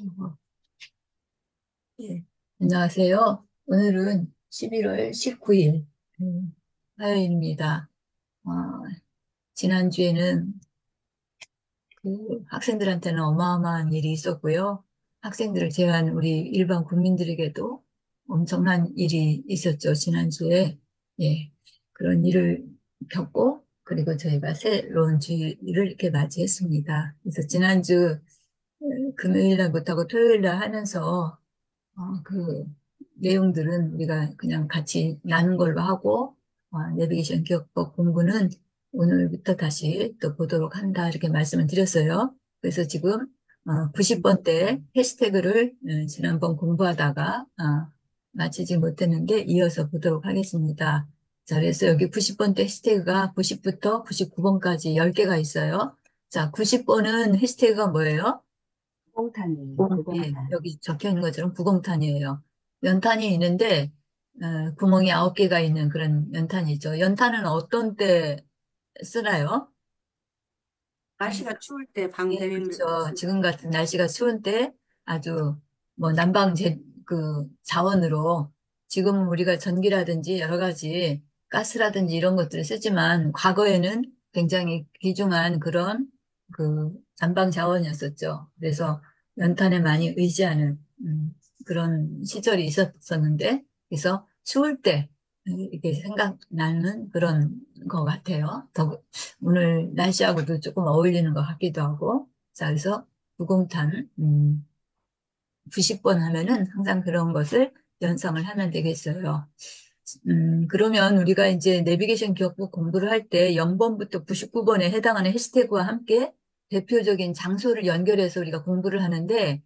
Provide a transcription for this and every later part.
어, 예. 안녕하세요. 오늘은 11월 19일 화요일입니다. 어, 지난주에는 그 학생들한테는 어마어마한 일이 있었고요. 학생들을 제외한 우리 일반 국민들에게도 엄청난 일이 있었죠. 지난주에. 예. 그런 일을 겪고, 그리고 저희가 새로운 주일을 이렇게 맞이했습니다. 그래서 지난주 금요일 날부터 토요일 날 하면서 그 내용들은 우리가 그냥 같이 나눈 걸로 하고, 내비게이션 기억법 공부는 오늘부터 다시 또 보도록 한다, 이렇게 말씀을 드렸어요. 그래서 지금 90번대 해시태그를 지난번 공부하다가 마치지 못했는데 이어서 보도록 하겠습니다. 자, 그래서 여기 90번대 해시태그가 90부터 99번까지 10개가 있어요. 자, 90번은 해시태그가 뭐예요? 구공탄이에요, 예, 구공탄. 여기 적혀 있는 것처럼 구공탄이에요. 연탄이 있는데 구멍이 9개가 있는 그런 연탄이죠. 연탄은 어떤 때 쓰나요? 날씨가 추울 때 방 예, 대비물로 그렇죠. 쓰고. 지금 같은 날씨가 추운 때 아주 뭐 그 자원으로 지금 우리가 전기라든지 여러 가지 가스라든지 이런 것들을 쓰지만 과거에는 굉장히 귀중한 그런 그 난방 자원이었었죠. 그래서 연탄에 많이 의지하는 그런 시절이 있었었는데 그래서 추울 때 이렇게 생각나는 그런 것 같아요. 오늘 날씨하고도 조금 어울리는 것 같기도 하고. 자, 그래서 구공탄, 90번 하면은 항상 그런 것을 연상을 하면 되겠어요. 그러면 우리가 이제 내비게이션 기억법 공부를 할 때 0번부터 99번에 해당하는 해시태그와 함께 대표적인 장소를 연결해서 우리가 공부를 하는데,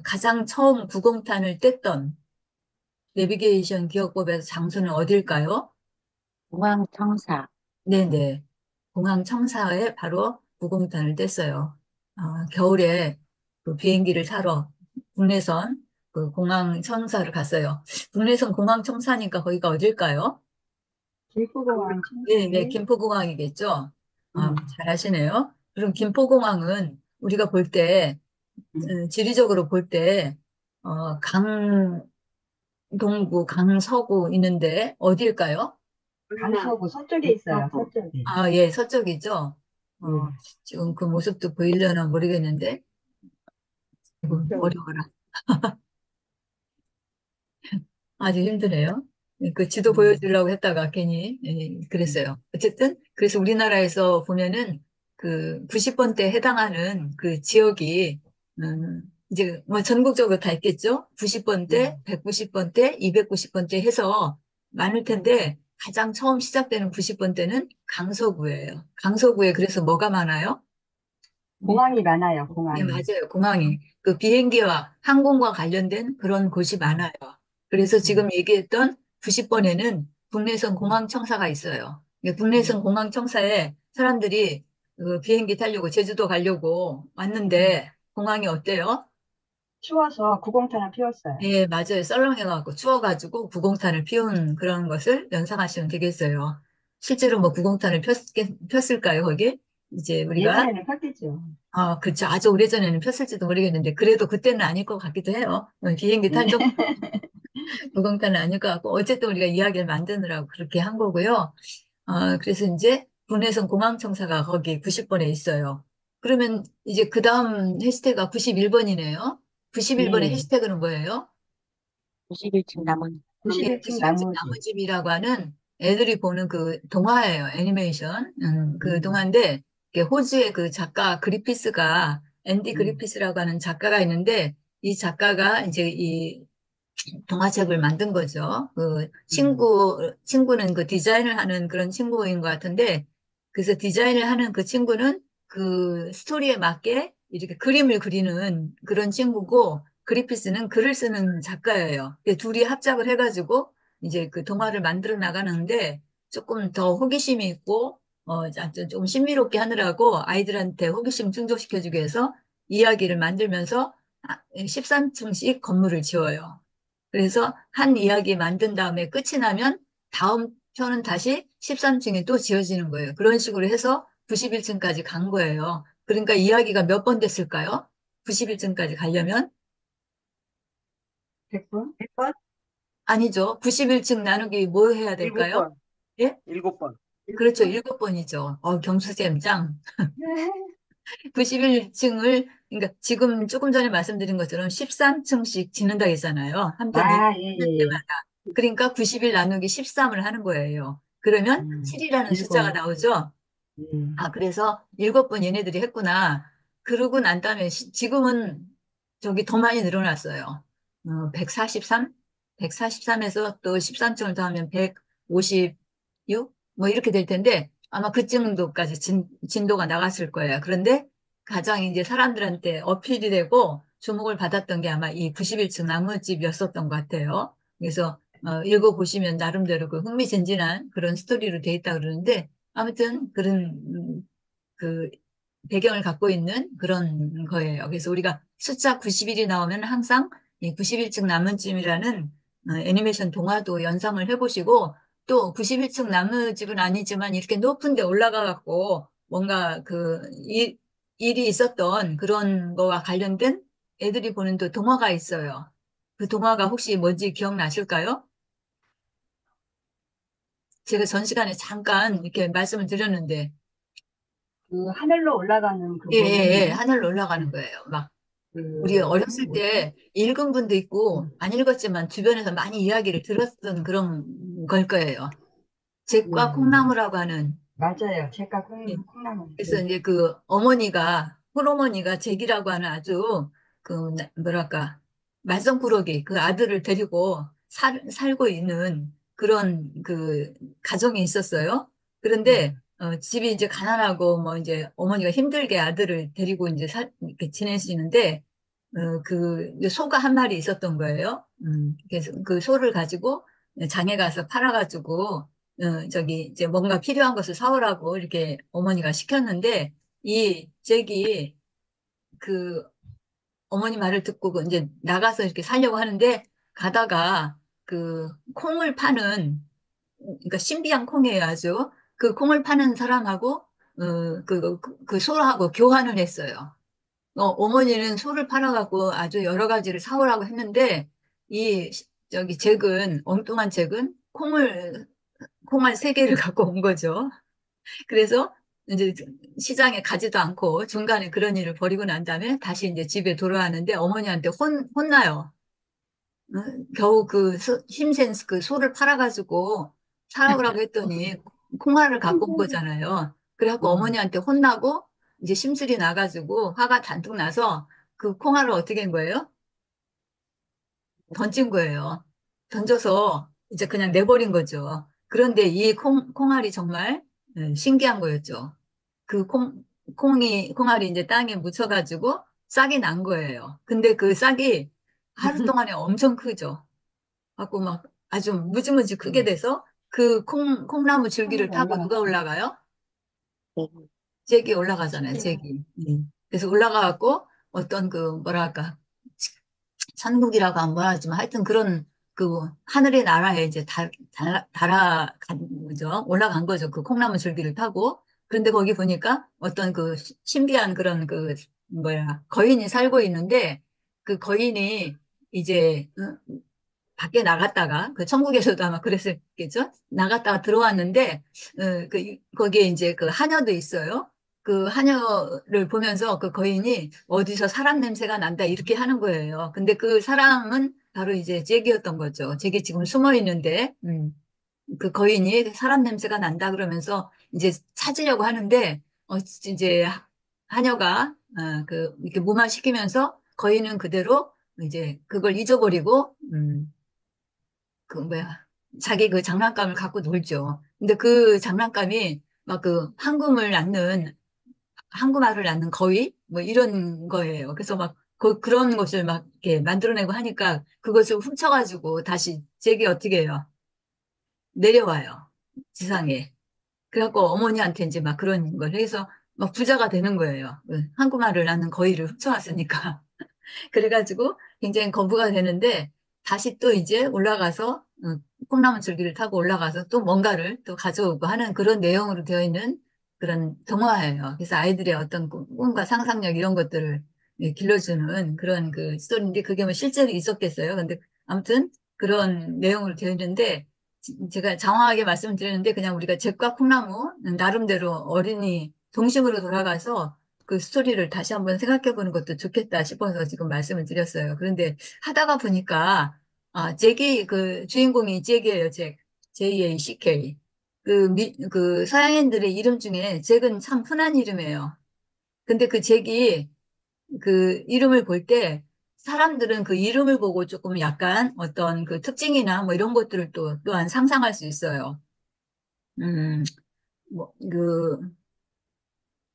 가장 처음 구공탄을 뗐던 내비게이션 기억법에서 장소는 어딜까요? 공항청사. 네네. 공항 청사에 바로 무공탄을 뗐어요. 겨울에 그 비행기를 타러 국내선 그 공항 청사를 갔어요. 국내선 공항 청사니까 거기가 어딜까요? 길포공항 네네, 청사에. 김포공항이겠죠. 음, 잘하시네요. 그럼 김포공항은 우리가 볼 때, 음. 지리적으로 볼 때, 강동구, 강서구 있는데 어딜까요? 강서구 서쪽에 있어요, 서쪽에. 예, 서쪽이죠. 어, 예. 지금 그 모습도 보이려나 모르겠는데, 북쪽에. 어려워라. 아주 힘드네요. 그 지도 음, 보여주려고 했다가 괜히, 그랬어요. 어쨌든, 그래서 우리나라에서 보면은 그 90번대에 해당하는 그 지역이, 이제 뭐 전국적으로 다 있겠죠? 90번대, 음. 190번대, 290번대 해서 많을 텐데, 가장 처음 시작되는 90번대는 강서구예요. 강서구에 그래서 뭐가 많아요? 공항이 많아요, 네, 공항이. 맞아요. 공항이. 그 비행기와 항공과 관련된 그런 곳이 음, 많아요. 그래서 음, 지금 얘기했던 90번에는 국내선 공항청사가 있어요. 음, 국내선 공항청사에 사람들이 그 비행기 타려고 제주도 가려고 음. 왔는데 공항이 어때요? 추워서 구공탄을 피웠어요. 네, 맞아요. 썰렁해갖고 추워가지고 구공탄을 피운 그런 것을 연상하시면 되겠어요. 실제로 뭐 구공탄을 폈을까요, 거기? 이제 우리가 예전에는 폈겠죠. 그쵸. 아주 오래전에는 폈을지도 모르겠는데, 그래도 그때는 아닐 것 같기도 해요. 비행기 예. 탈 정도 무공탄은 아닐 것 같고, 어쨌든 우리가 이야기를 만드느라고 그렇게 한 거고요. 그래서 이제 국내선 공항청사가 거기 90번에 있어요. 그러면 이제 그 다음 해시태그가 91번이네요. 91번의 예. 해시태그는 뭐예요? 91층 나무. 예, 91층 91집 나무집. 나무집이라고 하는 애들이 보는 그 동화예요. 애니메이션. 그 음, 동화인데, 이게 호주의 그 작가 그리피스가, 앤디 음, 그리피스라고 하는 작가가 있는데, 이 작가가 이제 이 동화책을 만든 거죠. 그 음, 친구는 그 디자인을 하는 그런 친구인 것 같은데, 그래서 디자인을 하는 그 친구는 그 스토리에 맞게 이렇게 그림을 그리는 그런 친구고, 그리피스는 글을 쓰는 작가예요. 그 둘이 합작을 해가지고 이제 그 동화를 만들어 나가는데 조금 더 호기심이 있고, 좀 신비롭게 하느라고 아이들한테 호기심 충족시켜주기 위해서 이야기를 만들면서 13층씩 건물을 지어요. 그래서 한 이야기 만든 다음에 끝이 나면 다음 편은 다시 13층에 또 지어지는 거예요. 그런 식으로 해서 91층까지 간 거예요. 그러니까 이야기가 몇 번 됐을까요? 90일쯤까지 가려면 100분? 100번? 아니죠. 90일쯤 나누기 뭐 해야 될까요? 7번. 예? 7번. 그렇죠. 7번? 7번이죠. 경수쌤 짱. 91층을, 그러니까 지금 조금 전에 말씀드린 것처럼 13층씩 짓는다 했잖아요. 한 편에. 아, 예, 예, 예. 그러니까 90일 나누기 13을 하는 거예요. 그러면 7이라는 숫자가 일곱. 나오죠. 아, 그래서 7번 얘네들이 했구나. 그러고 난 다음에 지금은 저기 더 많이 늘어났어요. 143? 143에서 또 13층을 더하면 156? 뭐 이렇게 될 텐데 아마 그 정도까지 진도가 나갔을 거예요. 그런데 가장 이제 사람들한테 어필이 되고 주목을 받았던 게 아마 이 91층 나무집이었었던 것 같아요. 그래서 읽어보시면 나름대로 그 흥미진진한 그런 스토리로 돼 있다 그러는데 아무튼 그런 그 배경을 갖고 있는 그런 거예요. 그래서 우리가 숫자 90일이 나오면 항상 이 91층 나무집이라는 애니메이션 동화도 연상을 해보시고 또 91층 나무집은 아니지만 이렇게 높은 데 올라가 갖고 뭔가 일이 있었던 그런 거와 관련된 애들이 보는 또 동화가 있어요. 그 동화가 혹시 뭔지 기억나실까요? 제가 전 시간에 잠깐 이렇게 말씀을 드렸는데 그 하늘로 올라가는 예, 예, 예. 그거는, 하늘로 올라가는 거예요. 막, 우리 그, 어렸을 뭐지? 때 읽은 분도 있고, 안 읽었지만 주변에서 많이 이야기를 들었던 그런 걸 거예요. 예, 잭과 예. 콩나무라고 하는, 맞아요. 제가 예. 콩나물. 그래서 예. 이제 그 어머니가, 홀어머니가 잭이라고 하는 아주, 뭐랄까, 말썽꾸러기, 그 아들을 데리고 살고 있는 그런 그 가정이 있었어요. 그런데, 음. 집이 이제 가난하고, 뭐 이제 어머니가 힘들게 아들을 데리고 이제 이렇게 지내시는데, 이제 소가 한 마리 있었던 거예요. 그래서 그 소를 가지고 장에 가서 팔아가지고, 저기 이제 뭔가 필요한 것을 사오라고 이렇게 어머니가 시켰는데, 이 잭이 그 어머니 말을 듣고 그 이제 나가서 이렇게 살려고 하는데, 가다가 그 콩을 파는, 그러니까 신비한 콩이에요, 아주. 그 콩을 파는 사람하고, 그 소하고 교환을 했어요. 어머니는 소를 팔아갖고 아주 여러 가지를 사오라고 했는데, 저기 잭은, 엉뚱한 잭은 콩알 세 개를 갖고 온 거죠. 그래서 이제 시장에 가지도 않고 중간에 그런 일을 벌이고 난 다음에 다시 이제 집에 돌아왔는데 어머니한테 혼나요. 겨우 힘센 그 소를 팔아가지고 사오라고 했더니 콩알을 갖고 온 거잖아요. 그래갖고 음. 어머니한테 혼나고 이제 심술이 나가지고 화가 잔뜩 나서 그 콩알을 어떻게 한 거예요? 던진 거예요. 던져서 이제 그냥 내버린 거죠. 그런데 이 콩알이 정말 신기한 거였죠. 그 콩알이 이제 땅에 묻혀가지고 싹이 난 거예요. 근데 그 싹이 하루 동안에 엄청 크죠. 갖고 막 아주 무지무지 크게 음. 돼서 그 콩나무 줄기를 하늘로 타고 누가 올라갔어요. 올라가요? 잭이 올라가잖아요, 신기해요. 잭이. 그래서 올라가갖고 어떤 뭐랄까, 천국이라고 한 번 하지만 하여튼 그런 하늘의 나라에 이제 달아간 거죠. 올라간 거죠. 그 콩나무 줄기를 타고. 그런데 거기 보니까 어떤 신비한 그런 거인이 살고 있는데 그 거인이 이제 밖에 나갔다가 그 천국에서도 아마 그랬을겠죠. 나갔다가 들어왔는데 거기에 이제 그 하녀도 있어요. 그 하녀를 보면서 그 거인이 어디서 사람 냄새가 난다 이렇게 하는 거예요. 근데 그 사람은 바로 이제 잭이었던 거죠. 잭이 지금 숨어 있는데 그 거인이 사람 냄새가 난다 그러면서 이제 찾으려고 하는데 이제 하녀가 이렇게 무마시키면서 거인은 그대로 이제 그걸 잊어버리고 자기 그 장난감을 갖고 놀죠. 근데 그 장난감이 막 한국말을 낳는 거위? 뭐 이런 거예요. 그래서 막 그런 것을 막 이렇게 만들어내고 하니까 그것을 훔쳐가지고 다시 제게 어떻게 해요? 내려와요. 지상에. 그래갖고 어머니한테 이제 막 그런 걸 해서 막 부자가 되는 거예요. 한국말을 낳는 거위를 훔쳐왔으니까. 그래가지고 굉장히 거부가 되는데 다시 또 이제 올라가서 콩나무 줄기를 타고 올라가서 또 뭔가를 또 가져오고 하는 그런 내용으로 되어 있는 그런 동화예요. 그래서 아이들의 어떤 꿈과 상상력 이런 것들을 예, 길러주는 그런 그 스토리인데 그게 뭐 실제로 있었겠어요. 근데 아무튼 그런 내용으로 되어 있는데 제가 장황하게 말씀드렸는데 그냥 우리가 잭과 콩나무 나름대로 어린이 동심으로 돌아가서 그 스토리를 다시 한번 생각해 보는 것도 좋겠다 싶어서 지금 말씀을 드렸어요. 그런데 하다가 보니까 잭이 그 주인공이 잭이에요. 잭. J-A-C-K. 그 서양인들의 이름 중에 잭은 참 흔한 이름이에요. 근데 그 잭이 그 이름을 볼 때 사람들은 그 이름을 보고 조금 약간 어떤 그 특징이나 뭐 이런 것들을 또한 상상할 수 있어요. 음, 그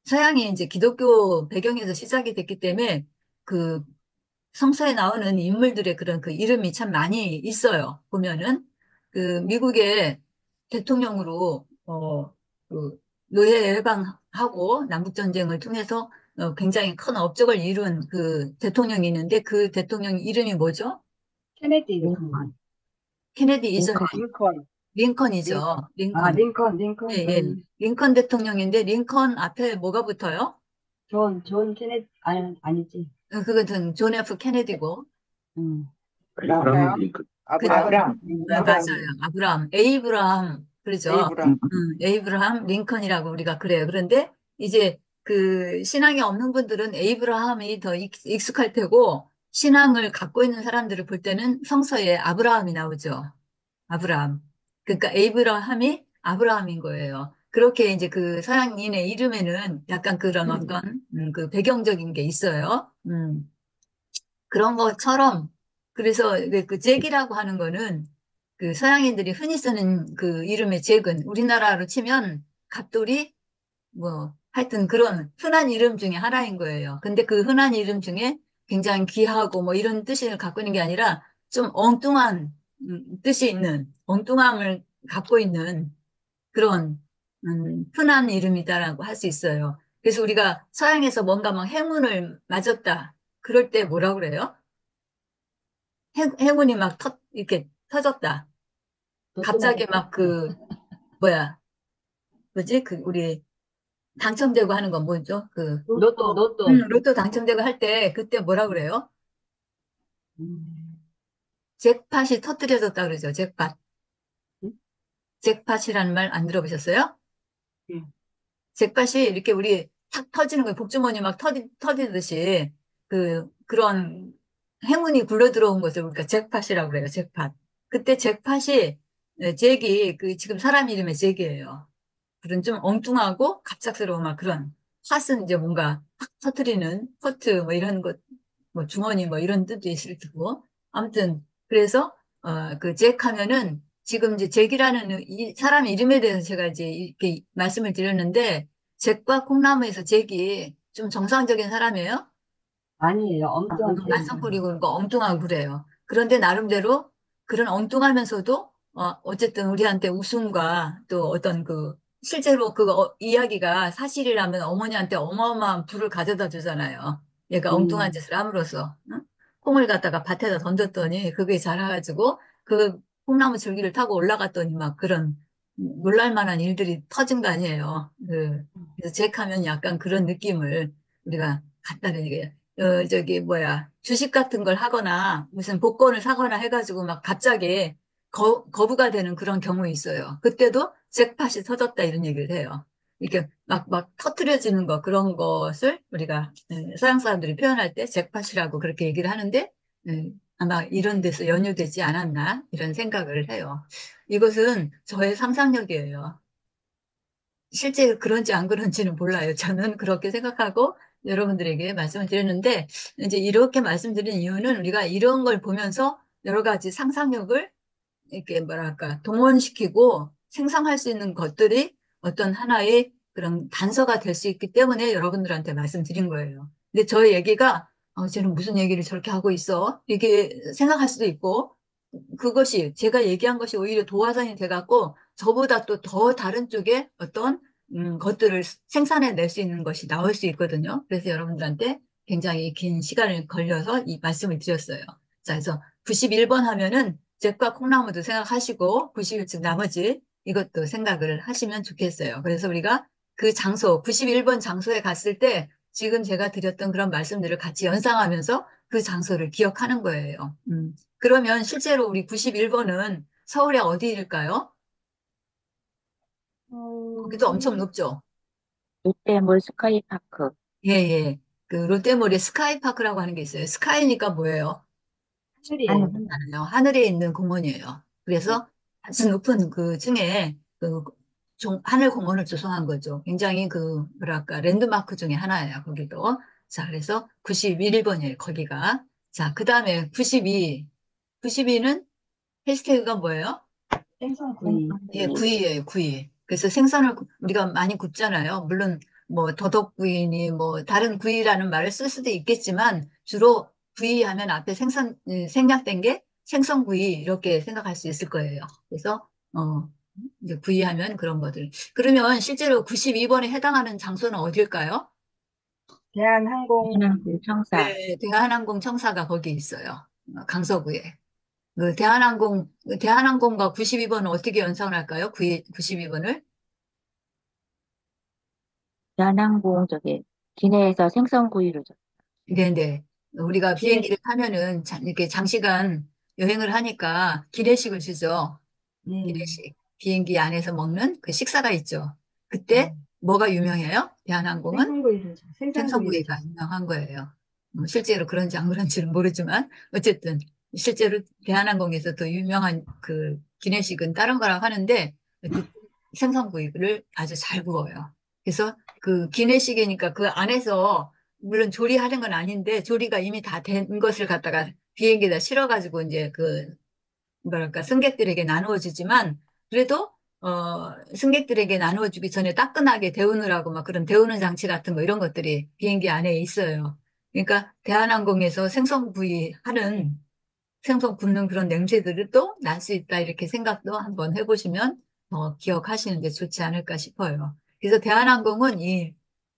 서양이 이제 기독교 배경에서 시작이 됐기 때문에 그 성서에 나오는 인물들의 그런 그 이름이 참 많이 있어요. 보면은 그 미국의 대통령으로 그 노예 해방하고 남북 전쟁을 통해서 굉장히 큰 업적을 이룬 그 대통령이 있는데 그 대통령 이름이 뭐죠? 케네디 링컨. 대통령. 케네디 이전에 링컨, 링컨, 링컨이죠. 링컨. 예, 링컨, 예. 링컨 대통령인데 링컨 앞에 뭐가 붙어요? 존 케네디, 아니지. 그것은 존 F 케네디고 음, 아브라함 링컨. 그죠? 아브라함. 맞아요. 아브라함, 에이브라함, 그러죠. 에이브람. 에이브라함 링컨이라고 우리가 그래요. 그런데 이제 그 신앙이 없는 분들은 에이브라함이 더 익숙할 테고 신앙을 갖고 있는 사람들을 볼 때는 성서에 아브라함이 나오죠. 아브라함. 그러니까 에이브라함이 아브라함인 거예요. 그렇게 이제 그 서양인의 이름에는 약간 그런 어떤 그 배경적인 게 있어요. 그런 것처럼 그래서 그 잭이라고 하는 거는 그 서양인들이 흔히 쓰는 그 이름의 잭은 우리나라로 치면 갑돌이 뭐 하여튼 그런 흔한 이름 중에 하나인 거예요. 근데 그 흔한 이름 중에 굉장히 귀하고 뭐 이런 뜻을 갖고 있는 게 아니라 좀 엉뚱한 뜻이 있는 엉뚱함을 갖고 있는 그런 흔한 이름이다라고 할 수 있어요. 그래서 우리가 서양에서 뭔가 막 행운을 맞았다. 그럴 때 뭐라 그래요? 행운이 막 이렇게 터졌다. 로또 갑자기 맞았다. 막 뭐야, 뭐지? 우리 당첨되고 하는 건 뭐죠? 로또. 로또 당첨되고 할 때, 그때 뭐라 그래요? 음, 잭팟이 터뜨려졌다 그러죠, 잭팟. 음, 잭팟이라는 말 안 들어보셨어요? 음. 잭팟이 이렇게 우리 탁 터지는 거예요. 복주머니 막 터지듯이, 그런 행운이 굴러 들어온 것을 우리가 잭팟이라고 그래요, 잭팟. 그때 잭팟이, 잭이, 지금 사람 이름의 잭이에요. 그런 좀 엉뚱하고 갑작스러운 막 그런 핫은 이제 뭔가 확 터트리는 퍼트 뭐 이런 것, 뭐 주머니 뭐 이런 뜻도 있을 테고 아무튼 그래서 그잭 하면은 지금 이제 잭이라는 이 사람 이름에 대해서 제가 이제 이렇게 말씀을 드렸는데 잭과 콩나무에서 잭이 좀 정상적인 사람이에요. 아니에요. 엉뚱한 말썽꾸리고 잭이에요. 그러니까 엉뚱하고 그래요. 그런데 나름대로 그런 엉뚱하면서도 어쨌든 우리한테 웃음과 또 어떤 실제로 이야기가 사실이라면 어머니한테 어마어마한 부를 가져다 주잖아요. 얘가 엉뚱한 음, 짓을 함으로써 응? 콩을 갖다가 밭에다 던졌더니 그게 자라가지고 그 콩나무 줄기를 타고 올라갔더니 막 그런 놀랄 만한 일들이 터진 거 아니에요. 그래서 잭하면 약간 그런 느낌을 우리가 갖다 대게 저기, 뭐야, 주식 같은 걸 하거나, 무슨 복권을 사거나 해가지고 막 갑자기 거부가 되는 그런 경우 있어요. 그때도 잭팟이 터졌다 이런 얘기를 해요. 이렇게 막 터트려지는 거, 그런 것을 우리가 서양 사람들이 표현할 때 잭팟이라고 그렇게 얘기를 하는데, 아마 이런 데서 연유되지 않았나, 이런 생각을 해요. 이것은 저의 상상력이에요. 실제 그런지 안 그런지는 몰라요. 저는 그렇게 생각하고 여러분들에게 말씀을 드렸는데, 이제 이렇게 말씀드린 이유는 우리가 이런 걸 보면서 여러 가지 상상력을 이렇게 뭐랄까, 동원시키고 생성할 수 있는 것들이 어떤 하나의 그런 단서가 될 수 있기 때문에 여러분들한테 말씀드린 거예요. 근데 저의 얘기가, 쟤는 무슨 얘기를 저렇게 하고 있어? 이렇게 생각할 수도 있고, 그것이 제가 얘기한 것이 오히려 도화선이 돼갖고 저보다 또 더 다른 쪽에 어떤 것들을 생산해낼 수 있는 것이 나올 수 있거든요. 그래서 여러분들한테 굉장히 긴 시간을 걸려서 이 말씀을 드렸어요. 자, 그래서 91번 하면은 잭과 콩나무도 생각하시고 91층 나머지 이것도 생각을 하시면 좋겠어요. 그래서 우리가 그 장소, 91번 장소에 갔을 때 지금 제가 드렸던 그런 말씀들을 같이 연상하면서 그 장소를 기억하는 거예요. 그러면 실제로 우리 91번은 서울의 어디일까요? 거기도 엄청 음, 높죠? 롯데몰 스카이파크. 예, 예. 그 롯데몰에 스카이파크라고 하는 게 있어요. 스카이니까 뭐예요? 하늘. 하늘이에요. 하늘이잖아요. 하늘에 있는 공원이에요. 그래서 아주 높은 그 층에 그 하늘 공원을 조성한 거죠. 굉장히 그 뭐랄까 랜드마크 중에 하나예요. 거기도. 자, 그래서 91번이에요. 거기가. 자, 그다음에 92. 92는 해시태그가 뭐예요? 생선구이. 예, 생선구이. 구이예요, 구이. 그래서 생선을 우리가 많이 굽잖아요. 물론 뭐 더덕구이니 뭐 다른 구이라는 말을 쓸 수도 있겠지만 주로 구이 하면 앞에 생략된 게 생선구이 이렇게 생각할 수 있을 거예요. 그래서 이제 구이 하면 그런 것들. 그러면 실제로 92번에 해당하는 장소는 어딜까요? 대한항공. 해남군 청사. 네, 대한항공 청사가 거기 있어요. 강서구에. 대한항공과 92번은 어떻게 연상을 할까요? 92번을? 연항공 저기 기내에서 생선구이를 줬. 네네. 우리가 비행기를 기내식. 타면은 이렇게 장시간 여행을 하니까 기내식을 주죠. 네. 기내식. 비행기 안에서 먹는 그 식사가 있죠. 그때 네. 뭐가 유명해요? 대한항공은 생선구이를 생선구이가 줬어요. 유명한 거예요. 실제로 그런지 안 그런지는 모르지만 어쨌든 실제로 대한항공에서 더 유명한 그 기내식은 다른 거라고 하는데 어쨌든 생선구이를 아주 잘 구워요. 그래서 그 기내식이니까 그 안에서 물론 조리하는 건 아닌데 조리가 이미 다 된 것을 갖다가 비행기에다 실어가지고 이제 그 뭐랄까 승객들에게 나누어 주지만 그래도 승객들에게 나누어 주기 전에 따끈하게 데우느라고 막 그런 데우는 장치 같은 거 이런 것들이 비행기 안에 있어요. 그러니까 대한항공에서 생선구이 하는 생선 굽는 그런 냄새들을 또 날 수 있다 이렇게 생각도 한번 해보시면 기억하시는 게 좋지 않을까 싶어요. 그래서 대한항공은 이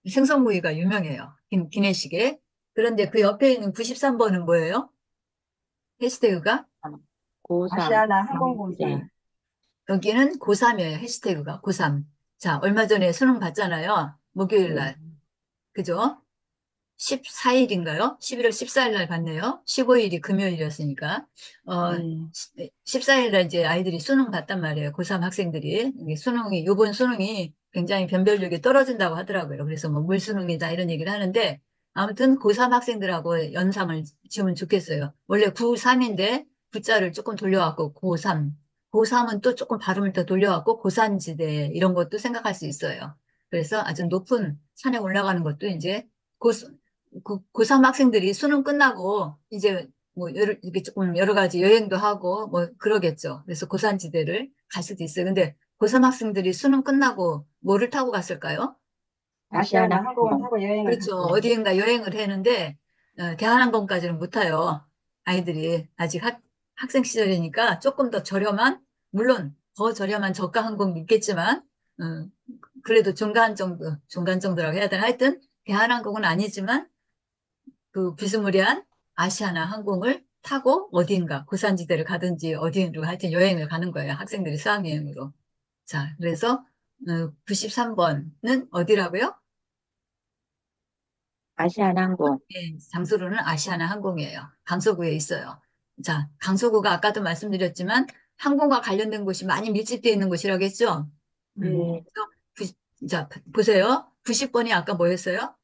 생선구이가 유명해요. 기내식에. 그런데 그 옆에 있는 93번은 뭐예요? 해시태그가? 고삼. 아시아나 네. 항공공사. 여기는 고3이에요. 해시태그가 고3. 자, 얼마 전에 수능 봤잖아요. 목요일 네. 날. 그죠? 14일인가요? 11월 14일 날 봤네요. 15일이 금요일이었으니까. 어, 네. 14일 날 이제 아이들이 수능 봤단 말이에요. 고3 학생들이. 이게 요번 수능이 굉장히 변별력이 떨어진다고 하더라고요. 그래서 뭐 물수능이다 이런 얘기를 하는데 아무튼 고3 학생들하고 연상을 지으면 좋겠어요. 원래 고3인데 구자를 조금 돌려갖고 고3. 고3은 또 조금 발음을 더 돌려갖고 고산지대 이런 것도 생각할 수 있어요. 그래서 아주 높은 산에 올라가는 것도 이제 고, 고3 학생들이 수능 끝나고 이제 뭐 이렇게 조금 여러 가지 여행도 하고 뭐 그러겠죠. 그래서 고산지대를 갈 수도 있어요. 근데 고3 학생들이 수능 끝나고 뭐를 타고 갔을까요? 아시아나 항공을 아시아나항공. 타고 여행을 그렇죠. 갔어요. 어디인가 여행을 했는데 대한항공까지는 못 타요. 아이들이 아직 학생 시절이니까 조금 더 저렴한 물론 더 저렴한 저가 항공도 있겠지만 어, 그래도 중간 정도라고 해야 되나 하여튼 대한항공은 아니지만 그 비스무리한 아시아나 항공을 타고 어딘가 고산지대를 가든지 어디로 하여튼 여행을 가는 거예요. 학생들이 수학여행으로. 자, 그래서 93번은 어디라고요? 아시아나항공. 예, 장소로는 아시아나 항공이에요. 강서구에 있어요. 자, 강서구가 아까도 말씀드렸지만 항공과 관련된 곳이 많이 밀집되어 있는 곳이라고 했죠? 네. 그래서 자, 보세요. 90번이 아까 뭐였어요?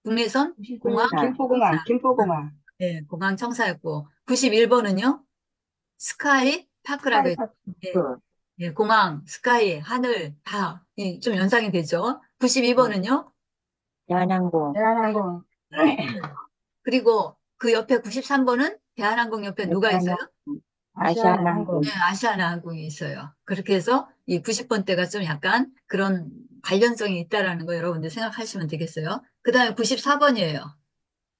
국내선 공항 99년 청사. 김포공항, 김포공항. 네, 공항 청사였고 91번은요? 스카이 파크라고 했죠. 스카이파크. 예, 예, 공항, 스카이, 하늘 다 좀 연상이 되죠. 네. 92번은요? 대한항공. 대한항공. 그리고 그 옆에 93번은 대한항공 옆에 누가 있어요? 아시아나항공. 아시아나 네, 아시아나항공. 항공. 아시아나 항공이 있어요. 그렇게 해서 이 90번대가 좀 약간 그런 관련성이 있다라는 거 여러분들 생각하시면 되겠어요. 그 다음에 94번이에요.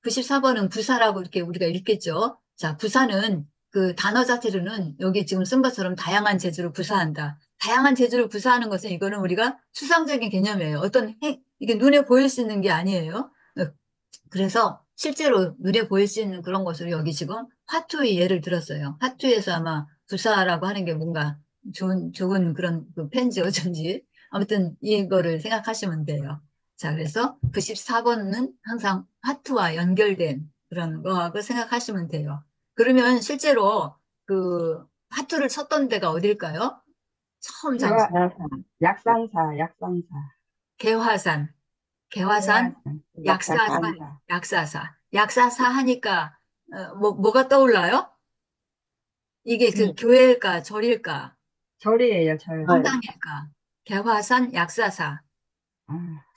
94번은 부사라고 이렇게 우리가 읽겠죠. 자, 부사는 그 단어 자체로는 여기 지금 쓴 것처럼 다양한 재주를 부사한다. 다양한 재주를 부사하는 것은 이거는 우리가 추상적인 개념이에요. 이게 눈에 보일 수 있는 게 아니에요. 그래서 실제로 눈에 보일 수 있는 그런 것을 여기 지금 화투의 예를 들었어요. 화투에서 아마 부사라고 하는 게 뭔가 좋은 그런 그 펜지 어쩐지. 아무튼 이거를 생각하시면 돼요. 자, 그래서 94번은 항상 하트와 연결된 그런 거하고 생각하시면 돼요. 그러면 실제로 그 하트를 쳤던 데가 어딜까요? 처음 장소. 개화, 개화산, 약상사, 개화산. 개화산, 개화산, 약사사, 약사산, 약산사. 약사사. 약사사 하니까, 뭐가 떠올라요? 이게 그 스님, 교회일까, 절일까, 절이에요, 절. 절, 성당일까? 개화산, 약사사.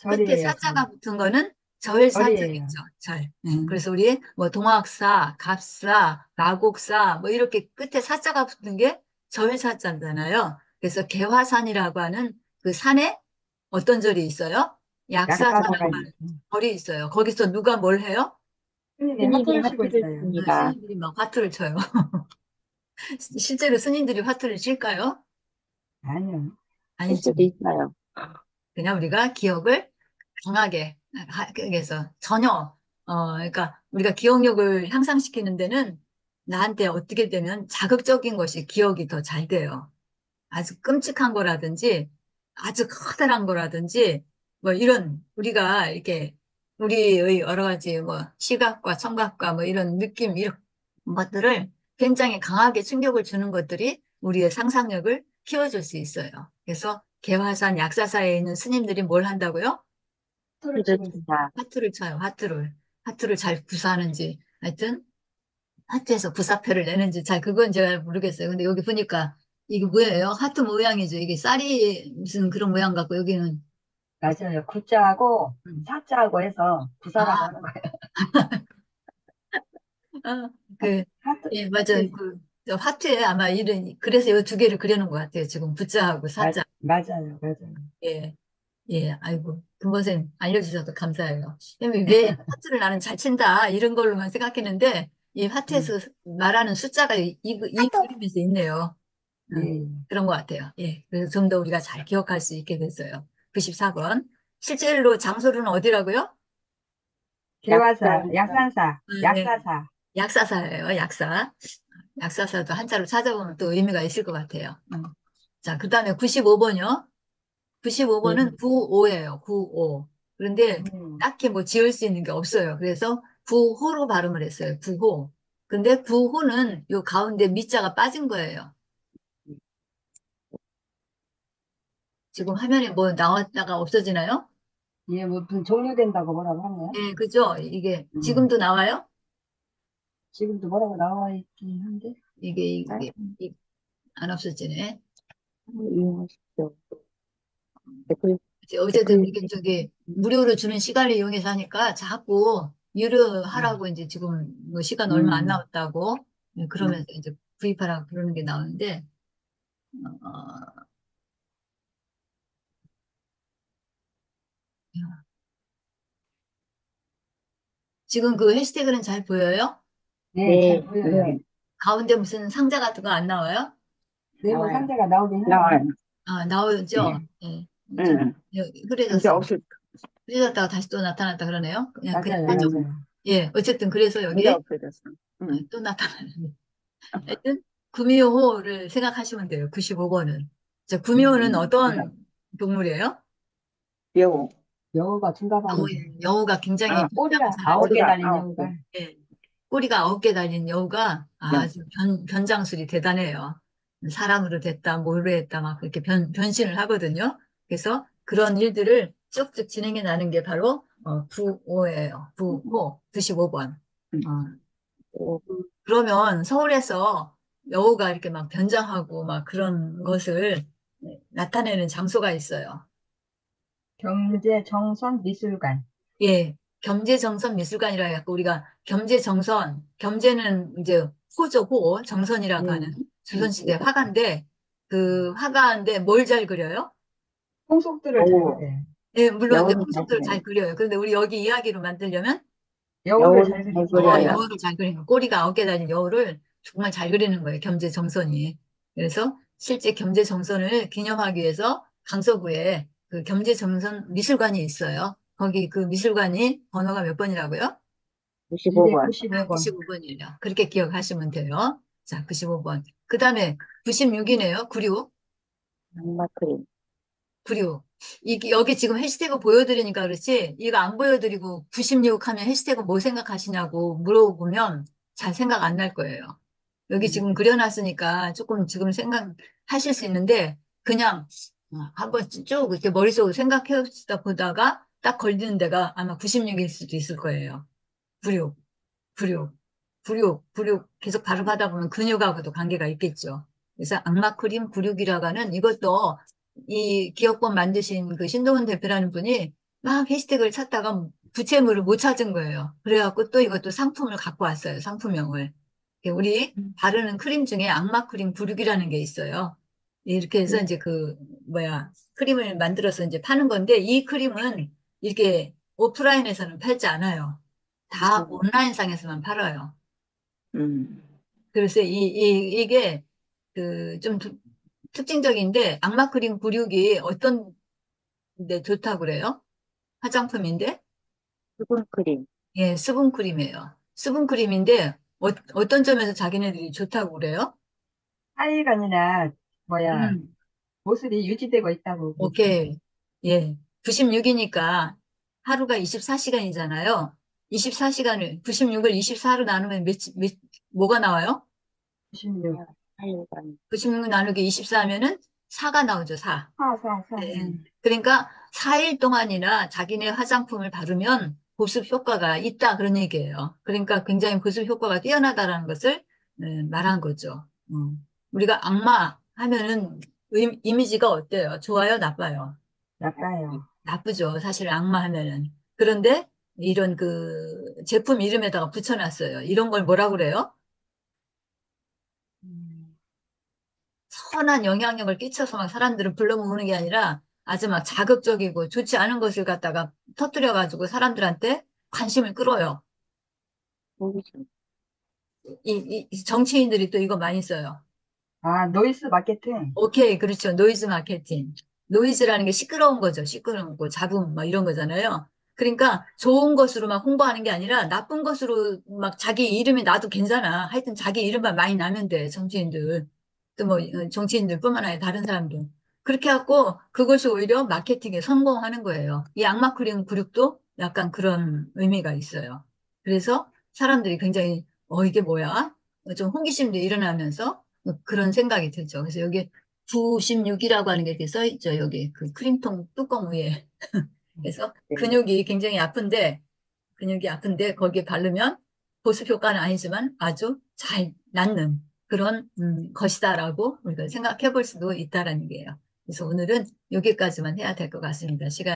끝에 절이에요, 절. 사자가 붙은 거는 절사자겠죠, 절이에요. 절. 그래서 우리 뭐 동학사, 갑사, 마곡사, 뭐 이렇게 끝에 사자가 붙은 게 절사자잖아요. 그래서 개화산이라고 하는 그 산에 어떤 절이 있어요? 약사사가 약사사라고 하는 있죠. 절이 있어요. 거기서 누가 뭘 해요? 스님이 스님이 화투를 치고 하트를 있어요. 칩니다. 스님들이 막 화투를 쳐요. 실제로 스님들이 화투를 칠까요? 아니요. 칠 아니죠. 수도 있어요. 그냥 우리가 기억을 강하게 해서 전혀 그러니까 우리가 기억력을 향상시키는 데는 나한테 어떻게 되면 자극적인 것이 기억이 더 잘 돼요. 아주 끔찍한 거라든지 아주 커다란 거라든지 뭐 이런 우리가 이렇게 우리의 여러 가지 뭐 시각과 청각과 뭐 이런 느낌 이런 것들을 굉장히 강하게 충격을 주는 것들이 우리의 상상력을 키워줄 수 있어요. 그래서 개화산 약사사에 있는 스님들이 뭘 한다고요? 화투를 하트를 치고 있어요. 친다. 화투를 쳐요. 화투를 잘 구사하는지 하여튼 하트에서 구사표를 내는지 잘 그건 제가 모르겠어요. 근데 여기 보니까 이게 뭐예요? 하트 모양이죠. 이게 쌀이 무슨 그런 모양 같고 여기는 맞아요. 구자하고 음. 사자하고 해서 구사라고 아, 하는 거예요. 아, 그, 하트, 예, 하트, 맞아요. 저 화투에 아마 이런 그래서 이 두 개를 그려놓은 것 같아요. 지금 부자하고 사자. 맞아요, 맞아요. 예, 예, 아이고, 금번생 알려주셔서 감사해요. 왜 하트를 나는 잘 친다 이런 걸로만 생각했는데 이 음, 하트에서 말하는 숫자가 이 그림에서 있네요. 예. 그런 것 같아요. 예. 그래서 좀 더 우리가 잘 기억할 수 있게 됐어요. 94번. 실제로 장소는 어디라고요? 개화사, 약사산, 약산사, 네. 약사사. 약사사예요, 약사. 약사사도 한자로 찾아보면 또 의미가 있을 것 같아요. 자, 그 다음에 95번이요. 네. 95번은 구오예요, 구오. 그런데 음, 딱히 뭐 지을 수 있는 게 없어요. 그래서 구호로 발음을 했어요, 구호. 근데 구호는 요 가운데 미자가 빠진 거예요. 지금 화면에 뭐 나왔다가 없어지나요? 예, 무슨 종료된다고 뭐라고 하네요. 예, 그죠? 이게 음, 지금도 나와요? 지금도 뭐라고 나와 있긴 한데. 이게 안 없어지네. 이용하십시오. 댓글, 이제 어쨌든 댓글, 이게 저기 무료로 주는 시간을 이용해서 하니까 자꾸 유료 음, 하라고 이제 지금 뭐 시간 얼마 안 음, 남았다고 그러면서 이제 구입하라고 그러는 게 나오는데 어, 지금 그 해시태그는 잘 보여요? 네, 잘 네, 보여요. 네, 가운데 무슨 상자 같은 거 안 나와요? 네모 나와요. 상자가 나오긴 하네요. 나와요. 아, 나오죠? 예. 좀 응. 이제 흐려졌어요. 없을, 흐려졌다가 다시 또 나타났다 그러네요. 그냥 맞아요, 하죠. 음, 맞아요. 예, 어쨌든 그래서 이제 여기에 없어졌어. 응. 또 나타나는 하여튼 구미호를 생각하시면 돼요. 95번은. 자, 구미호는 어떤 동물이에요? 여우, 여우가 둔갑하는 거. 여우가 굉장히 아, 변장을 꼬리가 아홉 잘하죠. 개 머리가 달린 아홉 개. 여우가. 예. 꼬리가 9개 달린 여우가 영. 아주 변장술이 대단해요. 사람으로 됐다, 뭐로 했다, 막 그렇게 변신을 하거든요. 그래서 그런 일들을 쭉쭉 진행해 나는 게 바로 95예요. 95, 95번. 응. 오, 그러면 서울에서 여우가 이렇게 막 변장하고 막 그런 것을 나타내는 장소가 있어요. 경제정선 미술관. 예, 경제정선미술관이라 해갖고 우리가 경제정선, 경제는 이제 호죠, 호, 정선이라고 하는 예. 조선시대 화가인데 그 화가인데 뭘 잘 그려요? 풍속들을 잘 여우, 그려요. 예, 물론 이제 여우를 잘 풍속들을 그려요. 잘 그려요. 그런데 우리 여기 이야기로 만들려면 여우를 여우를 잘 잘 그리고, 그려요. 여우를 잘 그리는 거. 꼬리가 9개 달린 여우를 정말 잘 그리는 거예요. 경제정선이. 그래서 실제 경제정선을 기념하기 위해서 강서구에 그 경제정선 미술관이 있어요. 거기 그 미술관이 번호가 몇 번이라고요? 95번. 295번. 95번이에요. 그렇게 기억하시면 돼요. 자, 95번. 그 다음에 96이네요. 96. 장마크림. 96. 이게 여기 지금 해시태그 보여드리니까 그렇지, 이거 안 보여드리고 96 하면 해시태그 뭐 생각하시냐고 물어보면 잘 생각 안 날 거예요. 여기 지금 그려놨으니까 조금 지금 생각하실 수 있는데, 그냥 한번 쭉 이렇게 머릿속으로 생각해 보다가 딱 걸리는 데가 아마 96일 수도 있을 거예요. 96, 96, 96, 96 계속 발음하다 보면 근육하고도 관계가 있겠죠. 그래서 악마크림 96이라고 하는 이것도 이 기업권 만드신 그 신동훈 대표라는 분이 막 해시태그를 찾다가 부채물을 못 찾은 거예요. 그래갖고 또 이것도 상품을 갖고 왔어요. 상품명을. 우리 바르는 크림 중에 악마크림 96이라는 게 있어요. 이렇게 해서 이제 크림을 만들어서 이제 파는 건데, 이 크림은 이렇게 오프라인에서는 팔지 않아요. 다 온라인상에서만 팔아요. 음, 그래서 이게 좀 특징적인데, 악마크림 96이 어떤 데 좋다고 그래요? 화장품인데? 수분크림. 예, 수분크림이에요. 수분크림인데, 어떤 점에서 자기네들이 좋다고 그래요? 하얘가 아니라 뭐야 음, 모습이 유지되고 있다고 그랬어. 오케이. 예. 96이니까 하루가 24시간이잖아요. 96을 24로 나누면 뭐가 나와요? 96. 하여간. 96 나누기 24 하면은 4가 나오죠, 4. 사사사. 네. 그러니까 4일 동안이나 자기네 화장품을 바르면 보습 효과가 있다, 그런 얘기예요. 그러니까 굉장히 보습 효과가 뛰어나다라는 것을 말한 거죠. 우리가 악마 하면은 이미지가 어때요? 좋아요, 나빠요? 나빠요. 나쁘죠. 사실 악마 하면은. 그런데 이런 제품 이름에다가 붙여놨어요. 이런 걸 뭐라 그래요? 음, 선한 영향력을 끼쳐서 막 사람들을 불러 모으는 게 아니라 아주 막 자극적이고 좋지 않은 것을 갖다가 터뜨려가지고 사람들한테 관심을 끌어요. 호기심. 이 정치인들이 또 이거 많이 써요. 아, 노이스 마케팅. 오케이, 그렇죠. 노이즈 마케팅. 노이즈라는 게 시끄러운 거죠. 시끄러운 거, 잡음, 막 이런 거잖아요. 그러니까 좋은 것으로 막 홍보하는 게 아니라 나쁜 것으로 막 자기 이름이 나도 괜찮아. 하여튼 자기 이름만 많이 나면 돼, 정치인들. 또 뭐, 정치인들뿐만 아니라 다른 사람도. 그렇게 해갖고 그것이 오히려 마케팅에 성공하는 거예요. 이 악마 크림 그룹도 약간 그런 의미가 있어요. 그래서 사람들이 굉장히, 이게 뭐야? 좀 호기심도 일어나면서 그런 생각이 들죠. 그래서 여기 96이라고 하는 게 이렇게 써 있죠. 여기 그 크림통 뚜껑 위에. 그래서 네. 근육이 아픈데 거기에 바르면 보습 효과는 아니지만 아주 잘 낫는 그런 것이다라고 우리가 생각해 볼 수도 있다라는 게요. 그래서 오늘은 여기까지만 해야 될 것 같습니다. 시간